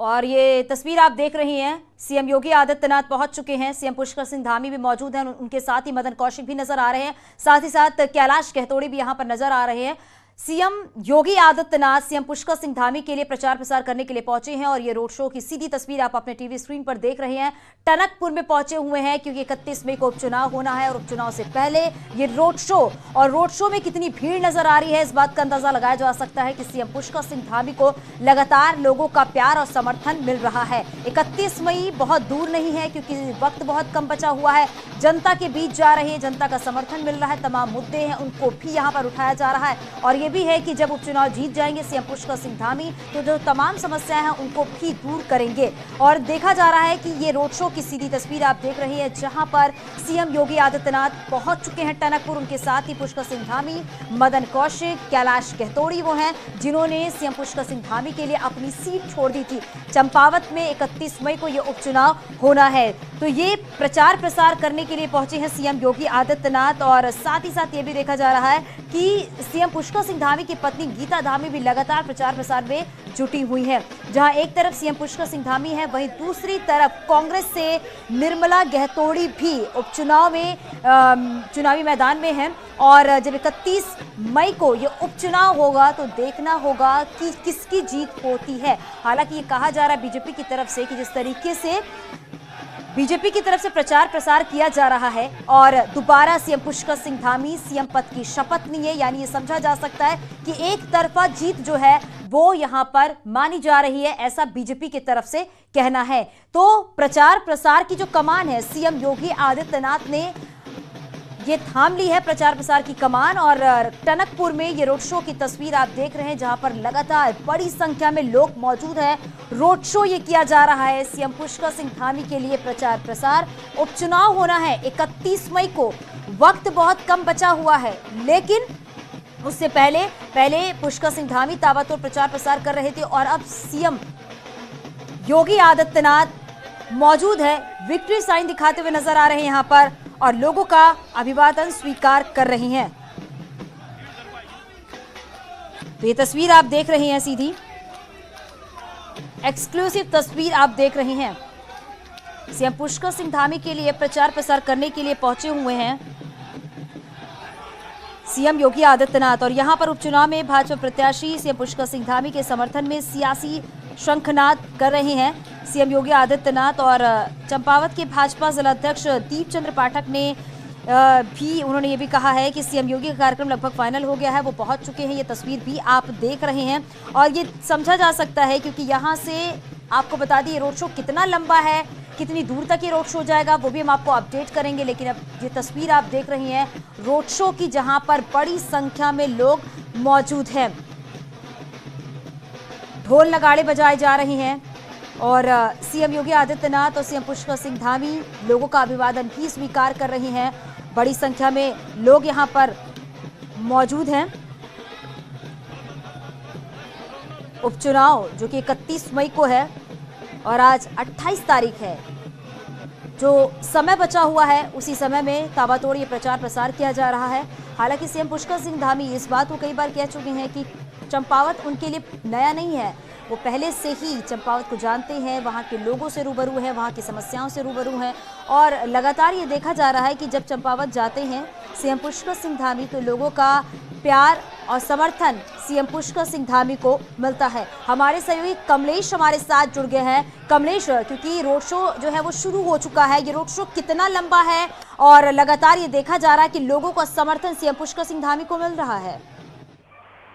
और ये तस्वीर आप देख रही हैं, सीएम योगी आदित्यनाथ पहुंच चुके हैं। सीएम पुष्कर सिंह धामी भी मौजूद हैं, उनके साथ ही मदन कौशिक भी नजर आ रहे हैं, साथ ही साथ कैलाश गहतोड़ी भी यहां पर नजर आ रहे हैं। सीएम योगी आदित्यनाथ सीएम पुष्कर सिंह धामी के लिए प्रचार प्रसार करने के लिए पहुंचे हैं और ये रोड शो की सीधी तस्वीर आप अपने टीवी स्क्रीन पर देख रहे हैं। टनकपुर में पहुंचे हुए हैं क्योंकि 31 मई को उपचुनाव होना है और उपचुनाव से पहले ये रोड शो, और रोड शो में कितनी भीड़ नजर आ रही है इस बात का अंदाजा लगाया जा सकता है कि सीएम पुष्कर सिंह धामी को लगातार लोगों का प्यार और समर्थन मिल रहा है। 31 मई बहुत दूर नहीं है क्योंकि वक्त बहुत कम बचा हुआ है। जनता के बीच जा रहे हैं, जनता का समर्थन मिल रहा है, तमाम मुद्दे हैं उनको भी यहाँ पर उठाया जा रहा है और ये भी है कि जब उपचुनाव जीत जाएंगे सीएम पुष्कर सिंह धामी तो जो तमाम समस्याएं हैं उनको भी दूर करेंगे। और देखा जा रहा है कि ये रोड शो की सीधी तस्वीर आप देख रही है जहां पर सीएम योगी आदित्यनाथ पहुंच चुके हैं टनकपुर। उनके साथ ही पुष्कर सिंह धामी, मदन कौशिक, कैलाश गहतोड़ी वो हैं जिन्होंने सीएम पुष्कर सिंह धामी के लिए अपनी सीट छोड़ दी थी। चंपावत में 31 मई को ये उपचुनाव होना है, तो ये प्रचार प्रसार करने के लिए पहुंचे हैं सीएम योगी आदित्यनाथ। और साथ ही साथ ये भी देखा जा रहा है कि सीएम पुष्कर सिंह धामी की पत्नी गीता धामी भी लगातार प्रचार प्रसार में जुटी हुई है। जहां एक तरफ सीएम पुष्कर सिंह धामी है, वहीं दूसरी तरफ कांग्रेस से निर्मला गहतोड़ी भी उपचुनाव में चुनावी मैदान में है। और जब 31 मई को ये उपचुनाव होगा तो देखना होगा कि किसकी जीत होती है। हालांकि ये कहा जा रहा है बीजेपी की तरफ से कि जिस तरीके से बीजेपी की तरफ से प्रचार प्रसार किया जा रहा है और दोबारा सीएम पुष्कर सिंह धामी सीएम पद की शपथ लिए, यानी ये समझा जा सकता है कि एक तरफा जीत जो है वो यहां पर मानी जा रही है, ऐसा बीजेपी की तरफ से कहना है। तो प्रचार प्रसार की जो कमान है सीएम योगी आदित्यनाथ ने ये थाम ली है, प्रचार प्रसार की कमान। और टनकपुर में ये रोड शो की तस्वीर आप देख रहे हैं जहां पर लगातार बड़ी संख्या में लोग मौजूद हैं। रोड शो ये किया जा रहा है सीएम पुष्कर सिंह धामी के लिए प्रचार प्रसार। उपचुनाव होना है 31 मई को, वक्त बहुत कम बचा हुआ है, लेकिन उससे पहले पुष्कर सिंह धामी ताबड़तोड़ प्रचार प्रसार कर रहे थे और अब सीएम योगी आदित्यनाथ मौजूद है, विक्ट्री साइन दिखाते हुए नजर आ रहे हैं यहां पर और लोगों का अभिवादन स्वीकार कर रही हैं। तो ये तस्वीर आप देख रहे हैं, सीधी एक्सक्लूसिव तस्वीर आप देख रहे हैं। सीएम पुष्कर सिंह धामी के लिए प्रचार प्रसार करने के लिए पहुंचे हुए हैं सीएम योगी आदित्यनाथ और यहां पर उपचुनाव में भाजपा प्रत्याशी सीएम पुष्कर सिंह धामी के समर्थन में सियासी शंखनाद कर रहे हैं सीएम योगी आदित्यनाथ। और चंपावत के भाजपा जिला अध्यक्ष दीप चंद्र पाठक ने भी उन्होंने ये भी कहा है कि सीएम योगी का कार्यक्रम लगभग फाइनल हो गया है, वो पहुंच चुके हैं। ये तस्वीर भी आप देख रहे हैं और ये समझा जा सकता है क्योंकि यहाँ से आपको बता दी रोड शो कितना लंबा है, कितनी दूर तक ये रोड शो जाएगा वो भी हम आपको अपडेट करेंगे। लेकिन अब ये तस्वीर आप देख रही हैं रोड शो की जहां पर बड़ी संख्या में लोग मौजूद हैं, ढोल नगाड़े बजाए जा रहे हैं और सीएम योगी आदित्यनाथ और सीएम पुष्कर सिंह धामी लोगों का अभिवादन भी स्वीकार कर रहे हैं। बड़ी संख्या में लोग यहां पर मौजूद हैं। उपचुनाव जो कि 31 मई को है और आज 28 तारीख है, जो समय बचा हुआ है उसी समय में ताबड़तोड़ ये प्रचार प्रसार किया जा रहा है। हालांकि सीएम पुष्कर सिंह धामी इस बात को कई बार कह चुके हैं कि चंपावत उनके लिए नया नहीं है, वो पहले से ही चंपावत को जानते हैं, वहाँ के लोगों से रूबरू हैं, वहाँ की समस्याओं से रूबरू हैं और लगातार ये देखा जा रहा है कि जब चंपावत जाते हैं सीएम पुष्कर सिंह धामी तो लोगों का प्यार और समर्थन सीएम पुष्कर सिंह धामी को मिलता है। हमारे सहयोगी कमलेश हमारे साथ जुड़ गए हैं। कमलेश, क्योंकि रोड शो जो है वो शुरू हो चुका है, ये रोड शो कितना लंबा है और लगातार ये देखा जा रहा है कि लोगों का समर्थन सीएम पुष्कर सिंह धामी को मिल रहा है।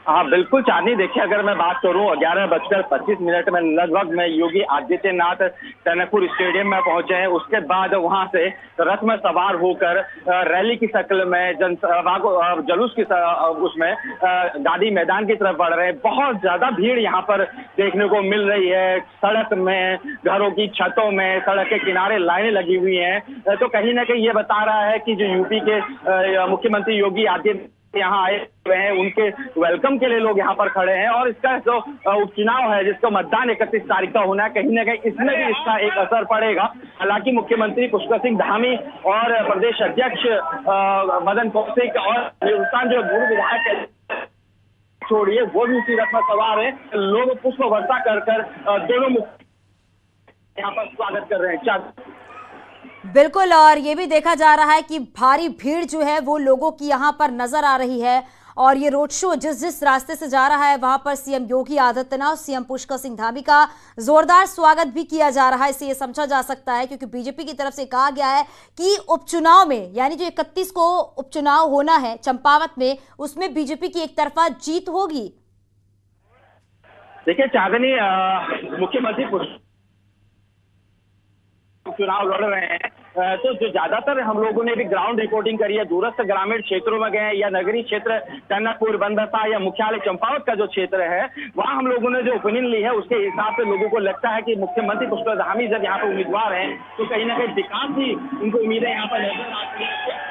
हाँ बिल्कुल चांदनी, देखिए अगर मैं बात करूं 11:25 में लगभग में योगी आदित्यनाथ टनकपुर स्टेडियम में पहुंचे हैं। उसके बाद वहां से रथ में सवार होकर रैली की शक्ल में जनसभा को जुलूस की उसमें गांधी मैदान की तरफ बढ़ रहे हैं। बहुत ज्यादा भीड़ यहाँ पर देखने को मिल रही है, सड़क में, घरों की छतों में, सड़क के किनारे लाइनें लगी हुई हैं। तो कहीं ना कहीं ये बता रहा है कि जो यूपी के मुख्यमंत्री योगी आदित्यनाथ यहाँ आए हुए हैं उनके वेलकम के लिए लोग यहाँ पर खड़े हैं और इसका जो उपचुनाव है जिसका मतदान 31 तारीख का होना है, कहीं ना कहीं इसमें भी इसका एक असर पड़ेगा। हालांकि मुख्यमंत्री पुष्कर सिंह धामी और प्रदेश अध्यक्ष मदन कौशिक और हिंदुस्तान जो पूर्व विधायक छोड़िए वो भी उसी रथ में सवार है। लोग पुष्प वर्षा कर दोनों यहाँ पर स्वागत कर रहे हैं। बिल्कुल, और ये भी देखा जा रहा है कि भारी भीड़ जो है वो लोगों की यहाँ पर नजर आ रही है। और ये रोड शो जिस जिस रास्ते से जा रहा है वहां पर सीएम योगी आदित्यनाथ और सीएम पुष्कर सिंह धामी का जोरदार स्वागत भी किया जा रहा है। इसे ये समझा जा सकता है क्योंकि बीजेपी की तरफ से कहा गया है कि उपचुनाव में, यानी जो 31 को उपचुनाव होना है चंपावत में, उसमें बीजेपी की एक तरफा जीत होगी। देखिए चांदनी, मुख्यमंत्री चुनाव लड़ रहे हैं, तो जो ज्यादातर हम लोगों ने भी ग्राउंड रिपोर्टिंग करी है, दूरस्थ ग्रामीण क्षेत्रों में गए या नगरीय क्षेत्र टनकपुर, बनबसा या मुख्यालय चंपावत का जो क्षेत्र है वहां हम लोगों ने जो ओपिनियन ली है उसके हिसाब से लोगों को लगता है कि मुख्यमंत्री पुष्कर धामी जब यहाँ पर उम्मीदवार हैं तो कहीं ना कहीं विकास भी उनको उम्मीदें यहाँ पर नजर आती है।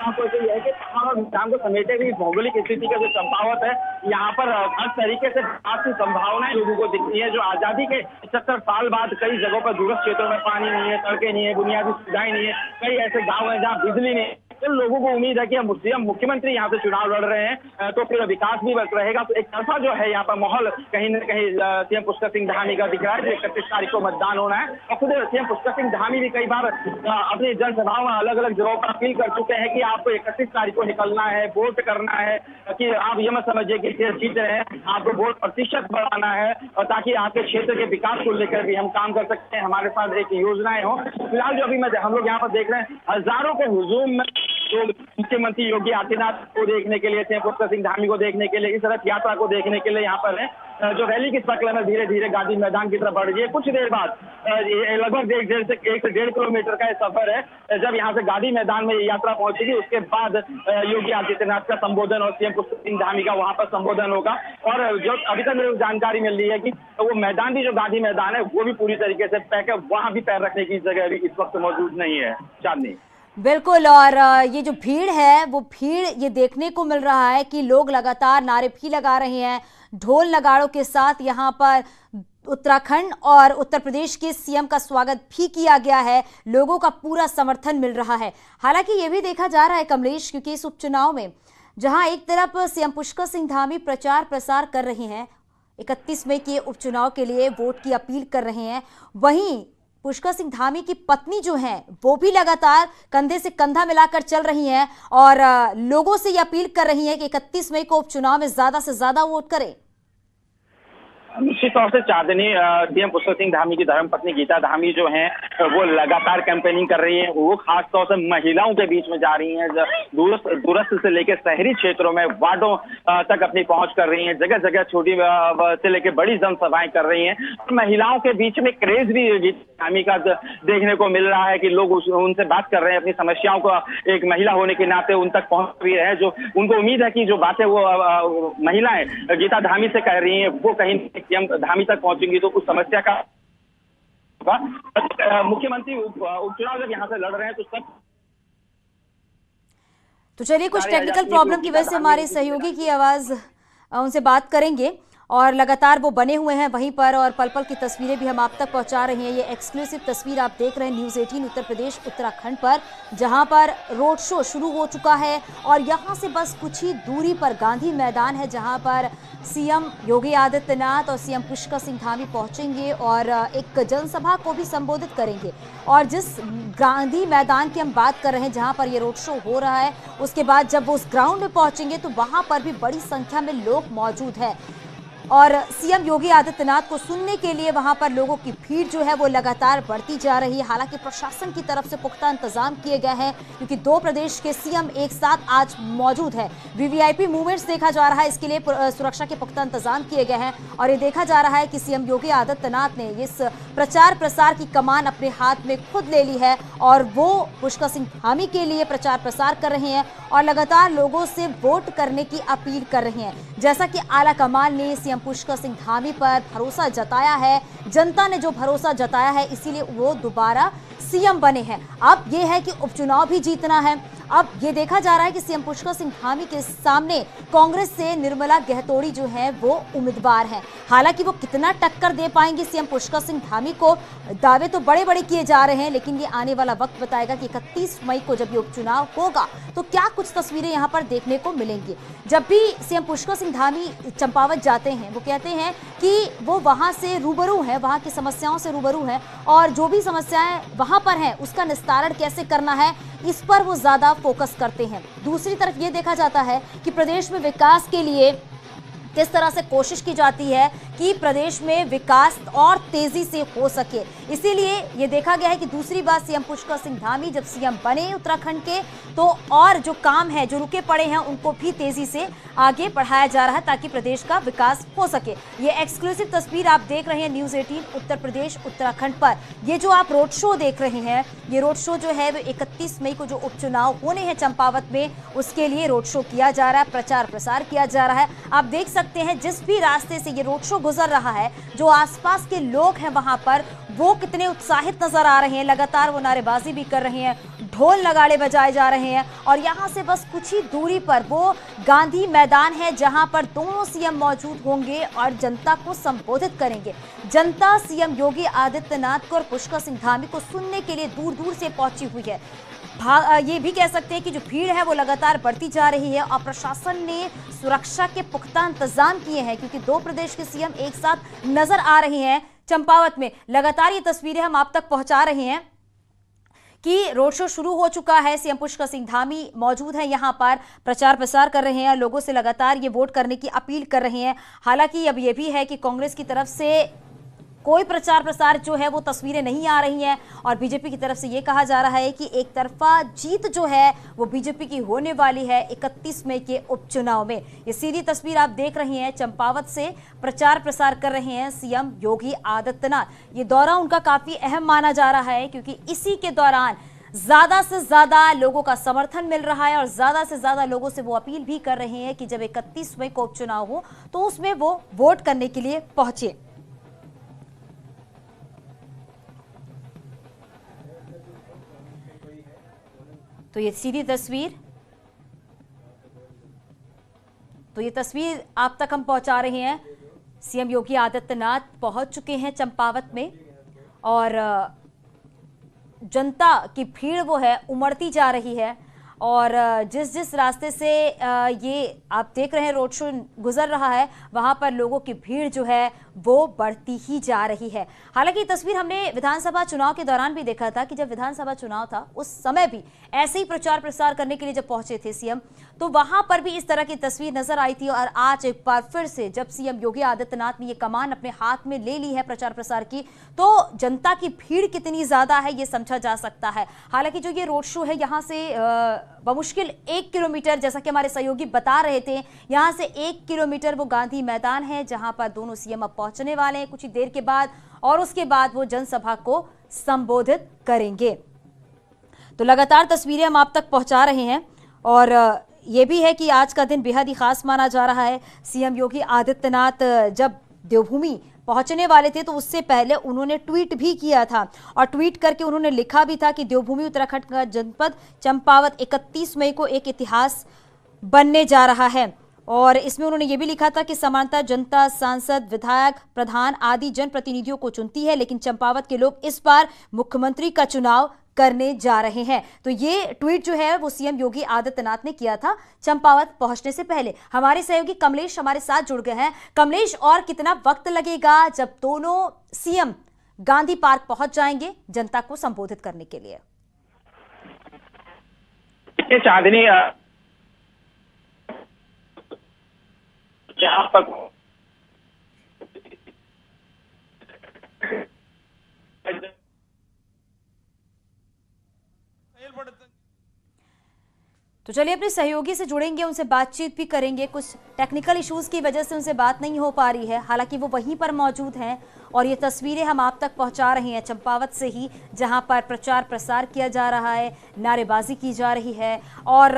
यह है कि पहाड़ और मैदान को समेटे हुए भौगोलिक स्थिति का जो चंपावत है, यहाँ पर हर तरीके से विकास की संभावनाएं लोगों को दिखती है। जो आजादी के 75 साल बाद कई जगहों पर दूरस्थ क्षेत्रों में पानी नहीं है, सड़कें नहीं है, बुनियादी सुविधाएं नहीं है, कई ऐसे गाँव हैं जहाँ बिजली नहीं है, तो लोगों को उम्मीद है कि हम मुख्यमंत्री यहाँ से चुनाव लड़ रहे हैं तो फिर विकास भी रहेगा। तो एक तरफा जो है यहाँ पर माहौल कहीं न कहीं सीएम पुष्कर सिंह धामी का दिख रहा है। 31 तारीख को मतदान होना है और खुद सीएम पुष्कर सिंह धामी भी कई बार अपनी जनसभाओं में अलग अलग जगहों पर अपील कर चुके हैं कि आपको 31 तारीख को निकलना है, वोट करना है, कि आप ये मत समझिए कि जीत रहे हैं, आपको वोट प्रतिशत बढ़ाना है और ताकि आपके क्षेत्र के विकास को लेकर भी हम काम कर सकते हैं, हमारे पास एक योजनाएं हो। फिलहाल जो अभी हम लोग यहाँ पर देख रहे हैं, हजारों के हुजूम में तो मुख्यमंत्री योगी आदित्यनाथ को देखने के लिए, सीएम पुष्कर सिंह धामी को देखने के लिए, इस रथ यात्रा को देखने के लिए यहाँ पर है। जो रैली की शक्ल में धीरे धीरे गांधी मैदान की तरफ बढ़ रही है। कुछ देर बाद लगभग 1 से 1.5 किलोमीटर का सफर है। जब यहाँ से गांधी मैदान में ये यात्रा पहुंचेगी उसके बाद योगी आदित्यनाथ का संबोधन और सीएम पुष्कर सिंह धामी का वहां पर संबोधन होगा। और जो अभी तक मेरे को जानकारी मिल रही है कि वो मैदान भी, जो गांधी मैदान है वो भी पूरी तरीके से पैक है, वहां भी पैर रखने की जगह अभी इस वक्त मौजूद नहीं है। चांदनी, बिल्कुल, और ये जो भीड़ है वो भीड़ ये देखने को मिल रहा है कि लोग लगातार नारे भी लगा रहे हैं ढोल नगाड़ों के साथ। यहाँ पर उत्तराखंड और उत्तर प्रदेश के सीएम का स्वागत भी किया गया है, लोगों का पूरा समर्थन मिल रहा है। हालांकि ये भी देखा जा रहा है कमलेश, क्योंकि इस उपचुनाव में जहां एक तरफ सीएम पुष्कर सिंह धामी प्रचार प्रसार कर रहे हैं, 31 मई के उपचुनाव के लिए वोट की अपील कर रहे हैं, वहीं पुष्कर सिंह धामी की पत्नी जो हैं वो भी लगातार कंधे से कंधा मिलाकर चल रही हैं और लोगों से ये अपील कर रही हैं कि 31 मई को उपचुनाव में ज्यादा से ज्यादा वोट करें। निश्चित तौर से चांदनी, सीएम पुष्कर सिंह धामी की धर्मपत्नी गीता धामी जो हैं वो लगातार कैंपेनिंग कर रही हैं। वो खास तौर से महिलाओं के बीच में जा रही हैं, दूरस्थ से लेकर शहरी क्षेत्रों में वार्डों तक अपनी पहुंच कर रही हैं, जगह जगह छोटी से लेकर बड़ी जनसभाएं कर रही हैं। महिलाओं के बीच में क्रेज भी गीता धामी का देखने को मिल रहा है कि लोग उनसे बात कर रहे हैं, अपनी समस्याओं को एक महिला होने के नाते उन तक पहुंच भी रहे हैं। जो उनको उम्मीद है कि जो बातें वो महिलाएं गीता धामी से कह रही हैं वो कहीं सीएम धामी तक पहुंचेंगी तो उस समस्या का मुख्यमंत्री उपचुनाव जब यहाँ से लड़ रहे हैं तो सब। तो चलिए, कुछ टेक्निकल प्रॉब्लम की वजह से हमारे सहयोगी की आवाज उनसे बात करेंगे और लगातार वो बने हुए हैं वहीं पर, और पल पल की तस्वीरें भी हम आप तक पहुंचा रहे हैं। ये एक्सक्लूसिव तस्वीर आप देख रहे हैं न्यूज़ 18 उत्तर प्रदेश उत्तराखंड पर, जहां पर रोड शो शुरू हो चुका है और यहां से बस कुछ ही दूरी पर गांधी मैदान है, जहां पर सीएम योगी आदित्यनाथ और सीएम पुष्कर सिंह धामी पहुंचेंगे और एक जनसभा को भी संबोधित करेंगे। और जिस गांधी मैदान की हम बात कर रहे हैं जहां पर ये रोड शो हो रहा है, उसके बाद जब वो उस ग्राउंड में पहुंचेंगे तो वहां पर भी बड़ी संख्या में लोग मौजूद हैं और सीएम योगी आदित्यनाथ को सुनने के लिए वहां पर लोगों की भीड़ जो है वो लगातार बढ़ती जा रही है। हालांकि प्रशासन की तरफ से पुख्ता इंतजाम किए गए हैं क्योंकि 2 प्रदेश के सीएम एक साथ आज मौजूद है। वीवीआईपी मूवमेंट्स देखा जा रहा है, इसके लिए सुरक्षा के पुख्ता इंतजाम किए गए हैं और ये देखा जा रहा है कि सीएम योगी आदित्यनाथ ने इस प्रचार प्रसार की कमान अपने हाथ में खुद ले ली है और वो पुष्कर सिंह धामी के लिए प्रचार प्रसार कर रहे हैं और लगातार लोगों से वोट करने की अपील कर रहे हैं। जैसा कि आला कमान ने सीएम पुष्कर सिंह धामी पर भरोसा जताया है, जनता ने जो भरोसा जताया है इसीलिए वो दोबारा सीएम बने हैं। अब ये है कि उपचुनाव भी जीतना है। अब ये देखा जा रहा है कि सीएम पुष्कर सिंह धामी के सामने कांग्रेस से निर्मला गहतोड़ी जो है वो उम्मीदवार हैं। हालांकि वो कितना टक्कर दे पाएंगे सीएम पुष्कर सिंह धामी को, दावे तो बड़े बड़े किए जा रहे हैं, लेकिन ये आने वाला वक्त बताएगा कि 31 मई को जब ये उपचुनाव होगा तो क्या कुछ तस्वीरें यहाँ पर देखने को मिलेंगी। जब भी सीएम पुष्कर सिंह धामी चंपावत जाते हैं वो कहते हैं कि वो वहां से रूबरू हैं, वहाँ की समस्याओं से रूबरू हैं और जो भी समस्याएं वहाँ पर हैं उसका निस्तारण कैसे करना है इस पर वो ज़्यादा फोकस करते हैं। दूसरी तरफ ये देखा जाता है कि प्रदेश में विकास के लिए किस तरह से कोशिश की जाती है कि प्रदेश में विकास और तेजी से हो सके। इसीलिए ये देखा गया है कि दूसरी बार सीएम पुष्कर सिंह धामी जब सीएम बने उत्तराखंड के तो और जो काम है जो रुके पड़े हैं उनको भी तेजी से आगे बढ़ाया जा रहा है ताकि प्रदेश का विकास हो सके। ये एक्सक्लूसिव तस्वीर आप देख रहे हैं न्यूज़ 18 उत्तर प्रदेश उत्तराखंड पर। ये जो आप रोड शो देख रहे हैं ये रोड शो जो है वो 31 मई को जो उपचुनाव होने हैं चंपावत में उसके लिए रोड शो किया जा रहा है, प्रचार प्रसार किया जा रहा है। आप देख सकते हैं जिस भी रास्ते से ये रोड शो गुजर रहा है जो आसपास के लोग हैं वहां पर वो कितने उत्साहित नजर आ रहे हैं। लगातार वो नारेबाजी भी कर रहे हैं, ढोल नगाड़े बजाए जा रहे हैं और यहाँ से बस कुछ ही दूरी पर वो गांधी मैदान है जहां पर दोनों सीएम मौजूद होंगे और जनता को संबोधित करेंगे। जनता सीएम योगी आदित्यनाथ को और पुष्कर सिंह धामी को सुनने के लिए दूर दूर से पहुंची हुई है। ये भी कह सकते हैं कि जो भीड़ है वो लगातार बढ़ती जा रही है और प्रशासन ने सुरक्षा के पुख्ता इंतजाम किए हैं क्योंकि दो प्रदेश के सीएम एक साथ नजर आ रहे हैं चंपावत में। लगातार ये तस्वीरें हम आप तक पहुंचा रहे हैं कि रोड शो शुरू हो चुका है। सीएम पुष्कर सिंह धामी मौजूद हैं यहाँ पर, प्रचार प्रसार कर रहे हैं, लोगों से लगातार ये वोट करने की अपील कर रहे हैं। हालांकि अब ये भी है कि कांग्रेस की तरफ से कोई प्रचार प्रसार जो है वो तस्वीरें नहीं आ रही हैं और बीजेपी की तरफ से ये कहा जा रहा है कि एक तरफा जीत जो है वो बीजेपी की होने वाली है 31 मई के उपचुनाव में। ये सीधी तस्वीर आप देख रही हैं, चंपावत से प्रचार प्रसार कर रहे हैं सीएम योगी आदित्यनाथ। ये दौरा उनका काफी अहम माना जा रहा है क्योंकि इसी के दौरान ज्यादा से ज्यादा लोगों का समर्थन मिल रहा है और ज्यादा से ज्यादा लोगों से वो अपील भी कर रहे हैं कि जब 31 मई को उपचुनाव हो तो उसमें वो वोट करने के लिए पहुंचे। तो ये सीधी तस्वीर, तो ये तस्वीर आप तक हम पहुंचा रहे हैं। सीएम योगी आदित्यनाथ पहुंच चुके हैं चंपावत में और जनता की भीड़ वो है उमड़ती जा रही है और जिस जिस रास्ते से ये आप देख रहे हैं रोड शो गुजर रहा है वहां पर लोगों की भीड़ जो है वो बढ़ती ही जा रही है। हालांकि ये तस्वीर हमने विधानसभा चुनाव के दौरान भी देखा था कि जब विधानसभा चुनाव था उस समय भी ऐसे ही प्रचार प्रसार करने के लिए जब पहुंचे थे सीएम तो वहां पर भी इस तरह की तस्वीर नजर आई थी। और आज एक बार फिर से जब सीएम योगी आदित्यनाथ ने ये कमान अपने हाथ में ले ली है प्रचार प्रसार की तो जनता की भीड़ कितनी ज्यादा है ये समझा जा सकता है। हालांकि जो ये रोड शो है यहाँ से बमुश्किल 1 किलोमीटर, जैसा कि हमारे सहयोगी बता रहे थे, यहाँ से 1 किलोमीटर वो गांधी मैदान है जहां पर दोनों सीएम अब पहुंचने वाले हैं कुछ ही देर के बाद और उसके बाद वो जनसभा को संबोधित करेंगे। तो लगातार तस्वीरें हम आप तक पहुंचा रहे हैं और ये भी है कि आज का दिन बेहद ही खास माना जा रहा है। सीएम योगी आदित्यनाथ जब देवभूमि पहुंचने वाले थे तो उससे पहले उन्होंने ट्वीट भी किया था और ट्वीट करके उन्होंने लिखा भी था कि देवभूमि उत्तराखंड का जनपद चंपावत 31 मई को एक इतिहास बनने जा रहा है। और इसमें उन्होंने ये भी लिखा था कि समानता जनता सांसद विधायक प्रधान आदि जनप्रतिनिधियों को चुनती है लेकिन चंपावत के लोग इस बार मुख्यमंत्री का चुनाव करने जा रहे हैं। तो ये ट्वीट जो है वो सीएम योगी आदित्यनाथ ने किया था चंपावत पहुंचने से पहले। हमारे सहयोगी कमलेश हमारे साथ जुड़ गए हैं। कमलेश, और कितना वक्त लगेगा जब दोनों सीएम गांधी पार्क पहुंच जाएंगे जनता को संबोधित करने के लिए? चांदनी यहाँ पर तो चलिए अपने सहयोगी से जुड़ेंगे, उनसे बातचीत भी करेंगे। कुछ टेक्निकल इश्यूज की वजह से उनसे बात नहीं हो पा रही है, हालांकि वो वहीं पर मौजूद हैं और ये तस्वीरें हम आप तक पहुंचा रहे हैं चंपावत से ही, जहां पर प्रचार प्रसार किया जा रहा है, नारेबाजी की जा रही है और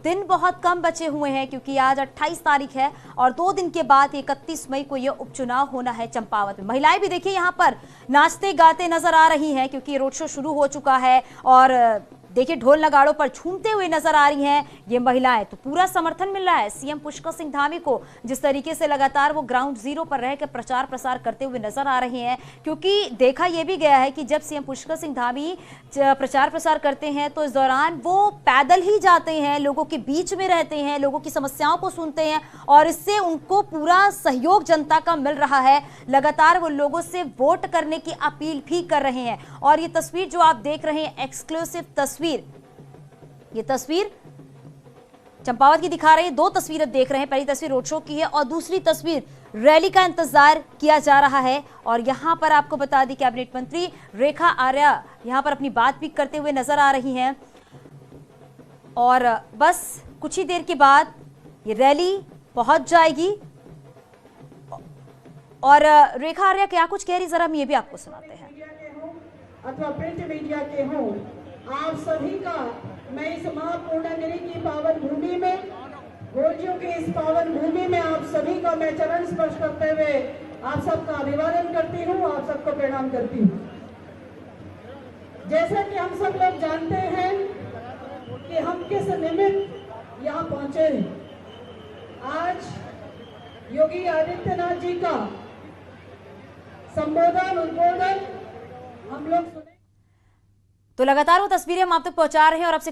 दिन बहुत कम बचे हुए हैं क्योंकि आज 28 तारीख है और 2 दिन के बाद 31 मई को ये उपचुनाव होना है चंपावत में। महिलाएं भी देखिए यहाँ पर नाचते गाते नजर आ रही हैं क्योंकि रोड शो शुरू हो चुका है और देखिए ढोल नगाड़ों पर झूमते हुए नजर आ रही हैं ये महिलाएं। तो पूरा समर्थन मिल रहा है सीएम पुष्कर सिंह धामी को, जिस तरीके से लगातार वो ग्राउंड जीरो पर रहकर प्रचार प्रसार करते हुए नजर आ रहे हैं। क्योंकि देखा यह भी गया है कि जब सीएम पुष्कर सिंह धामी प्रचार प्रसार करते हैं तो इस दौरान वो पैदल ही जाते हैं, लोगों के बीच में रहते हैं, लोगों की समस्याओं को सुनते हैं और इससे उनको पूरा सहयोग जनता का मिल रहा है। लगातार वो लोगों से वोट करने की अपील भी कर रहे हैं। और ये तस्वीर जो आप देख रहे हैं एक्सक्लूसिव तस्वीर, ये तस्वीर चंपावत की दिखा रही है। 2 तस्वीरें देख रहे हैं, पहली तस्वीर रोड शो की है और दूसरी तस्वीर रैली का इंतजार किया जा रहा है। और यहां पर आपको बता दें कैबिनेट मंत्री रेखा आर्या यहां पर अपनी बात भी करते हुए नजर आ रही हैं। और बस कुछ ही देर के बाद ये रैली पहुंच जाएगी। और रेखा आर्या क्या कुछ कह रही, जरा हम ये भी आपको सुनाते हैं। अथवा प्रिंट मीडिया के हों, आप सभी का मैं इस महापूर्णगिरी की पावन भूमि में, गोरजियों की इस पावन भूमि में आप सभी का मैं चरण स्पर्श करते हुए आप सबका अभिवादन करती हूँ, आप सबको प्रणाम करती हूँ। जैसा कि हम सब लोग जानते हैं कि हम किस निमित्त यहाँ पहुंचे हैं। आज योगी आदित्यनाथ जी का संबोधन उद्बोधन हम लोग सुने। तो लगातार वो तस्वीरें हम आप तक पहुंचा रहे हैं और आपसे